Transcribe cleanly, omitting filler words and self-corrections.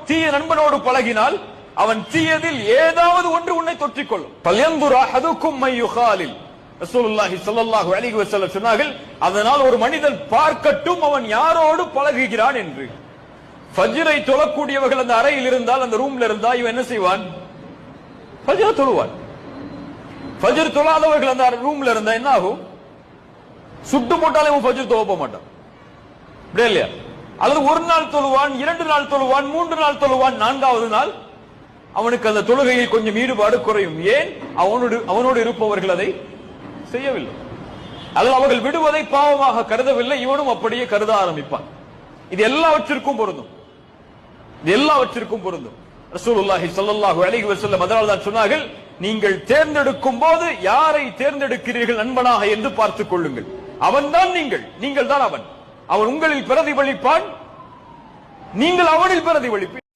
தீய நண்பனோடு பழகினால் அவன் தீயதில் ஏதாவது ஒன்று உன்னை தொற்றிக்கொள்ளும். பல்யந்துர் அஹதுக்கும் மை யுகாலில் ரசூலுல்லாஹி ஸல்லல்லாஹு அலைஹி வஸல்லம் சொன்னார்கள், அதனால் ஒரு மனிதன் பார்க்கட்டும் அவன் யாரோடு பழகுகிறான் என்று. ஃபஜ்ரை தொழக்கூடியவர்கள் அந்த அறையில் இருந்தால், அந்த ரூம்ல இருந்தா, இவன் என்ன செய்வான்? ஃபஜ்ர் தொழுவான். ஃபஜ்ர் தொழாதவர்கள் அந்த ரூம்ல இருந்தா என்ன ஆகும்? சுட்டு போட்டாலே அவன் ஃபஜ்ர் தொழ மாட்டான், அப்படியே இல்லையா? அல்லது ஒரு நாள் தொழுவான், 2 நாள் தொழுவான், 3 நாள் தொழுவான், 4வது நாள் அவனுக்கு அந்த தொழுகையில் கொஞ்சம் ஈடுபாடு குறையும். ஏன்? அவனோடு இருப்பவர்கள் அதை செய்யவில்லை, அல்லது அவர்கள் விடுவதை பாவமாக கருதவில்லை, இவனும் அப்படியே கருத ஆரம்பிப்பான். இது எல்லாவற்றிற்கும் பொருந்தும், இது எல்லாவற்றிற்கும் பொருந்தும். ரசூலுல்லாஹி ஸல்லல்லாஹு அலைஹி வஸல்லம் அதனால் தான் சொன்னார்கள், நீங்கள் தேர்ந்தெடுக்கும் போது யாரை தேர்ந்தெடுக்கிறீர்கள் நண்பனாக என்று பார்த்துக் கொள்ளுங்கள். அவன்தான் நீங்கள் தான் அவன். அவன் உங்களில் பிரதிபலிப்பான், நீங்கள் அவனில் பிரதிபலிப்பீர்கள்.